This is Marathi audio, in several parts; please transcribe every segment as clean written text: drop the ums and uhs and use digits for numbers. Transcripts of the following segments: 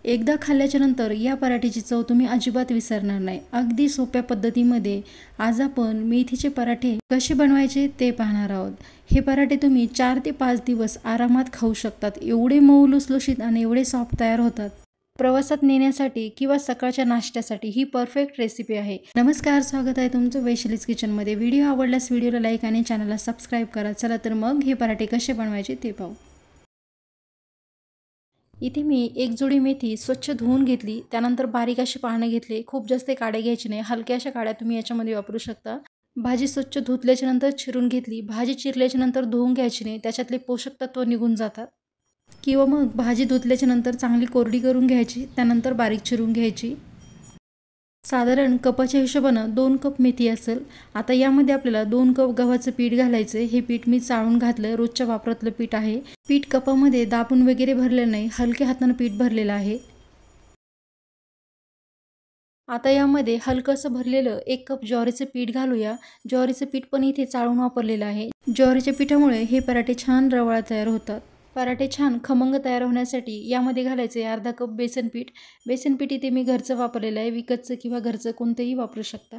एकदा खाल्ल्याच्या नंतर या पराठ्याची चव तुम्ही अजिबात विसरणार नाही। अगदी सोप्या पद्धतीमध्ये आज आपण मेथीचे पराठे कसे बनवायचे ते पाहणार आहोत। हे पराठे तुम्ही 4 ते 5 दिवस आरामात खाऊ शकतात। एवढे मऊ लुसलुशीत आणि एवढे सॉफ्ट तयार होतात। प्रवासात नेण्यासाठी किंवा सकाळच्या नाश्त्यासाठी ही परफेक्ट रेसिपी आहे। नमस्कार, स्वागत आहे तुमचं वैशालीज किचनमध्ये। व्हिडिओ आवडल्यास व्हिडिओला लाईक आणि चॅनलला सबस्क्राईब करा। चला तर मग हे पराठे कसे बनवायचे ते पाहू। इथे मी एक जोडी मेथी स्वच्छ धुवून घेतली, त्यानंतर बारीक अशी पाने घेतले। खूप जास्त काड्या घ्यायची नाही, हलक्या अशा काड्या तुम्ही याच्यामध्ये वापरू शकता। भाजी स्वच्छ धुतल्याच्या नंतर चिरून घेतली। भाजी चिरल्याच्या नंतर धुवून घ्यायची नाही, त्याच्यातले पोषक तत्व निघून जातात। किंवा मग भाजी धुतल्याच्या नंतर चांगली कोरडी करून घ्यायची, त्यानंतर बारीक चिरून घ्यायची। साधारण कपाच्या हिशोबाने 2 कप मेथी असेल। आता यामध्ये आपल्याला 2 कप गव्हाचं पीठ घालायचं। हे पीठ मी चाळून घातलं, रोजच्या वापरातलं पीठ आहे। पीठ कपामध्ये दाबून वगैरे भरलेलं नाही, हलक्या हाताने पीठ भरलेलं आहे। आता यामध्ये हलकंसं भरलेलं 1 कप ज्वारीचं पीठ घालूया। ज्वारीचं पीठ पण इथे चाळून वापरलेलं आहे। ज्वारीच्या पिठामुळे हे पराठे छान रवाळ तयार होतात। पराठे छान खमंग तयार होण्यासाठी यामध्ये घालायचे अर्धा कप बेसन पीठ। बेसन पीठ इथे मी घरचं वापरलेलं आहे, विकतचं किंवा घरचं कोणतेही वापरू शकता।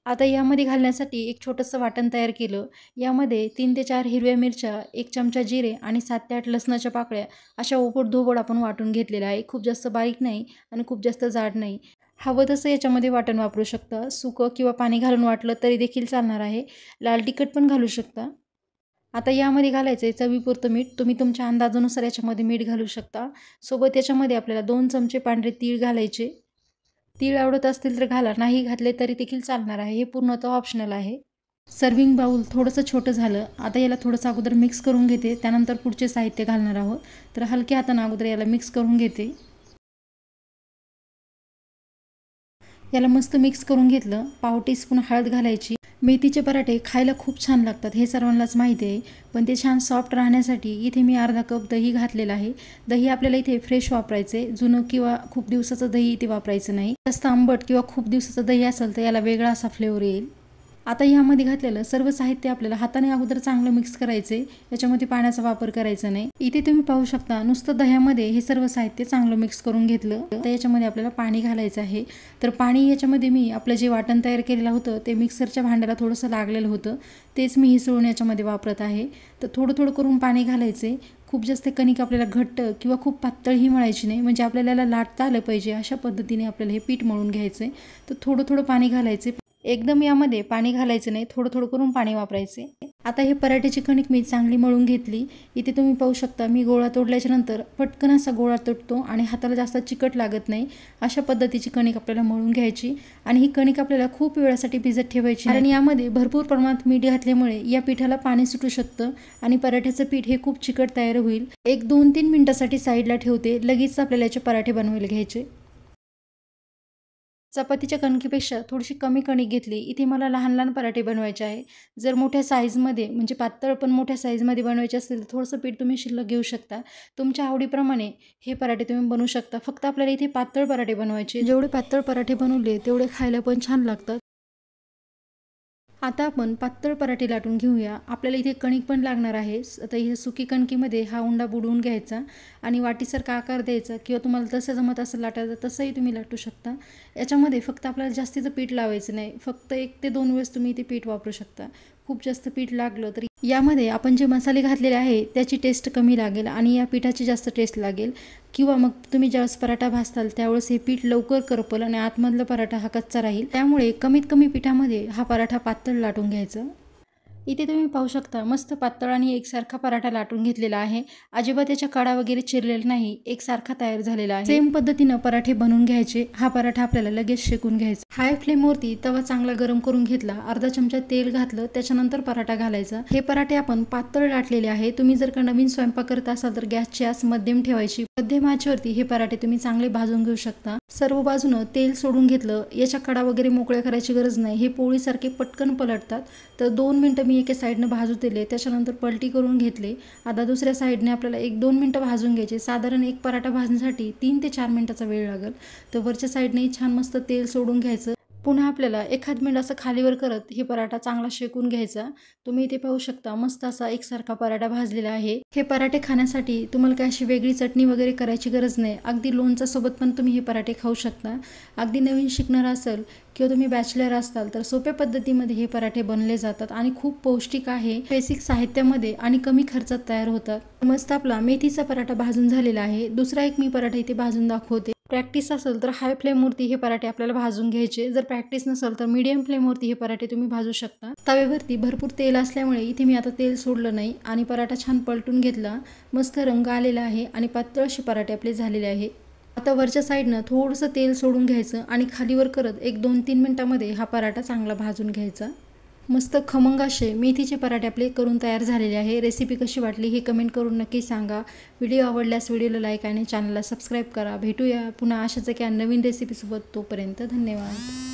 आता यामध्ये घालण्यासाठी एक छोटंसं वाटण तयार केलं। यामध्ये 3 ते 4 हिरव्या मिरच्या, 1 चमचा जिरे आणि 7 ते 8 लसणाच्या पाकळ्या अशा ओबड-धोबड आपण वाटून घेतलेल्या आहे। खूप जास्त बारीक नाही आणि खूप जास्त जाड नाही। हवं तसं याच्यामध्ये वाटण वापरू शकता। सुकं किंवा पाणी घालून वाटलं तरी देखील चालणार आहे। लाल तिखट पण घालू शकता। आता यामध्ये घालायचं आहे चवीपुरतं मीठ। तुम्ही तुमच्या अंदाजानुसार याच्यामध्ये मीठ घालू शकता। सोबत याच्यामध्ये आपल्याला 2 चमचे पांढरे तीळ घालायचे। तीळ आवडत असतील तर घाला, नाही घातले तरी देखील चालणार आहे। हे पूर्णतः ऑप्शनल आहे। सर्विंग बाउल थोडंसं छोटं झालं। आता याला थोडंसं अगोदर मिक्स करून घेते, त्यानंतर पुढचे साहित्य घालणार आहोत। तर हलक्या हाताने अगोदर याला मिक्स करून घेते। याला मस्त मिक्स करून घेतलं। पाव टीस्पून हळद घालायची। मेथीचे पराठे खायला खूप छान लागतात, हे सर्वांनाच माहिती आहे। पण ते छान सॉफ्ट राहण्यासाठी इथे मी अर्धा कप दही घातलेलं आहे। दही आपल्याला इथे फ्रेश वापरायचे, जुनं किंवा खूप दिवसाचं दही इथे वापरायचं नाही। जास्त आंबट किंवा खूप दिवसाचं दही असेल तर याला वेगळा असा फ्लेवर येईल। आता यामध्ये घातलेलं सर्व साहित्य आपल्याला हाताने अगोदर चांगलं मिक्स करायचे, याच्यामध्ये पाण्याचा वापर करायचा नाही। इथे तुम्ही पाहू शकता नुसतं दह्यामध्ये हे सर्व साहित्य चांगलं मिक्स करून घेतलं। तर याच्यामध्ये आपल्याला पाणी घालायचं आहे। तर पाणी याच्यामध्ये मी आपलं जे वाटण तयार केलेलं होतं ते मिक्सरच्या भांड्याला थोडंसं लागलेलं होतं, तेच मी हिसळून याच्यामध्ये वापरत आहे। तर थोडं थोडं करून पाणी घालायचे। खूप जास्त कणिक आपल्याला घट्ट किंवा खूप पातळही मळायची नाही, म्हणजे आपल्याला याला लाटता आलं पाहिजे अशा पद्धतीने आपल्याला हे पीठ मळून घ्यायचं आहे। तर थोडं थोडं पाणी घालायचे, एकदम यामध्ये पाणी घालायचं नाही, थोडं थोडं करून पाणी वापरायचे। आता हे पराठ्याची कणिक मी चांगली मळून घेतली। इथे तुम्ही पाहू शकता मी गोळा तोडल्याच्या नंतर पटकन असा गोळा तुटतो आणि हाताला जास्त चिकट लागत नाही। अशा पद्धतीची कणिक आपल्याला मळून घ्यायची आणि ही कणिक आपल्याला खूप वेळासाठी भिजत ठेवायची, कारण यामध्ये भरपूर प्रमाणात मीठ घातल्यामुळे या पिठाला पाणी सुटू शकतं आणि पराठ्याचं पीठ हे खूप चिकट तयार होईल। 1-2-3 मिनिटासाठी साईडला ठेवते, लगेच आपल्याला याचे पराठे बनवायला घ्यायचे। चपातीच्या कणकीपेक्षा थोडीशी कमी कणिक घेतली। इथे मला लहान लहान पराठे बनवायचे आहे। जर मोठ्या साईजमध्ये म्हणजे पातळ पण मोठ्या साईजमध्ये बनवायचे असेल तर थोडंसं पीठ तुम्ही शिल्लक घेऊ शकता। तुमच्या आवडीप्रमाणे हे पराठे तुम्ही बनवू शकता। फक्त आपल्याला इथे पातळ पराठे बनवायचे। जेवढे पातळ पराठे बनवले तेवढे खायला पण छान लागतात। आता आपण पातळ पराठे लाटून घेऊया। आपल्याला इथे कणिक पण लागणार आहे। आता इथे सुकी कणकीमध्ये हा उंडा बुडवून घ्यायचा आणि वाटीसारखा आकार द्यायचा, किंवा तुम्हाला तसं जमत असेल लाटायचं तसंही तुम्ही लाटू शकता। याच्यामध्ये फक्त आपल्याला जास्तीचं पीठ लावायचं नाही, फक्त 1 ते 2 वेळेस तुम्ही इथे पीठ वापरू शकता। खूप जास्त पीठ लागलं तरी यामध्ये आपण जे मसाले घातलेले आहे त्याची टेस्ट कमी लागेल आणि या पिठाची जास्त टेस्ट लागेल। किंवा मग तुम्ही ज्यावेळेस पराठा भाजताल त्यावेळेस हे पीठ लवकर करपल आणि आतमधला पराठा हा कच्चा राहील। त्यामुळे कमीत कमी पिठामध्ये हा पराठा पातळ लाटून घ्यायचा। इथे तुम्ही पाहू शकता मस्त पातळ आणि एकसारखा पराठा लाटून घेतलेला आहे। अजिबात त्याच्या कडा वगैरे चिरलेला नाही, एकसारखा तयार झालेला आहे। सेम पद्धतीने पराठे बनवून घ्यायचे। हा पराठा आपल्याला लगेच शेकून घ्यायचा। हाय फ्लेमवरती तवा चांगला गरम करून घेतला, अर्धा चमचा तेल घातलं, त्याच्यानंतर पराठा घालायचा। हे पराठे आपण पातळ लाटलेले आहे। तुम्ही जर का नवीन स्वयंपाक करत असाल तर गॅसची आच मध्यम ठेवायची। मध्यम आचेवरती हे पराठे तुम्ही चांगले भाजून घेऊ शकता। सर्व बाजूनं तेल सोडून घेतलं। याच्या कडा वगैरे मोकळ्या करायची गरज नाही, हे पोळीसारखे पटकन पलटतात। तर 2 मिनिटं मी एका साईडनं भाजू दिले, त्याच्यानंतर पलटी करून घेतले। आता दुसऱ्या साईडने आपल्याला 1-2 मिनिटं भाजून घ्यायचे। साधारण एक पराठा भाजण्यासाठी 3 ते 4 मिनिटाचा वेळ लागेल। तर वरच्या साईडने छान मस्त तेल सोडून घ्यायचं। पुन्हा आपल्याला एखाद मिनिट असं खालीवर करत हे पराठा चांगला शेकून घ्यायचा। तुम्ही इथे पाहू शकता मस्त असा एकसारखा पराठा भाजलेला आहे। हे पराठे खाण्यासाठी तुम्हाला काय अशी वेगळी चटणी वगैरे करायची गरज नाही। अगदी लोणच्या सोबत पण तुम्ही हे पराठे खाऊ शकता। अगदी नवीन शिकणार असेल किंवा तुम्ही बॅचलर असाल तर सोप्या पद्धतीमध्ये हे पराठे बनले जातात आणि खूप पौष्टिक आहे। बेसिक साहित्यामध्ये आणि कमी खर्चात तयार होतात। मस्त आपला मेथीचा पराठा भाजून झालेला आहे। दुसरा एक मी पराठा इथे भाजून दाखवते। प्रॅक्टिस असेल तर हाय फ्लेमवरती हे पराठे आपल्याला भाजून घ्यायचे। जर प्रॅक्टिस नसेल तर मीडियम फ्लेमवरती हे पराठे तुम्ही भाजू शकता। तव्यावरती भरपूर तेल असल्यामुळे इथे मी आता तेल सोडलं नाही आणि पराठा छान पलटून घेतला। मस्त रंग आलेला आहे आणि पातळ असे पराठे आपले झालेले आहे। आता वरच्या साईडनं थोडंसं तेल सोडून घ्यायचं आणि खालीवर करत एक 2-3 मिनिटांमध्ये हा पराठा चांगला भाजून घ्यायचा। मस्त खमंग असे मेथीचे पराठे आपले करून तयार झालेले आहे। रेसिपी कशी वाटली हे कमेंट करून नक्की सांगा। व्हिडिओ आवडल्यास व्हिडिओला लाईक आणि चॅनलला सबस्क्राईब करा। भेटूया पुन्हा अशाच एका नवीन रेसिपीसोबत। तोपर्यंत धन्यवाद।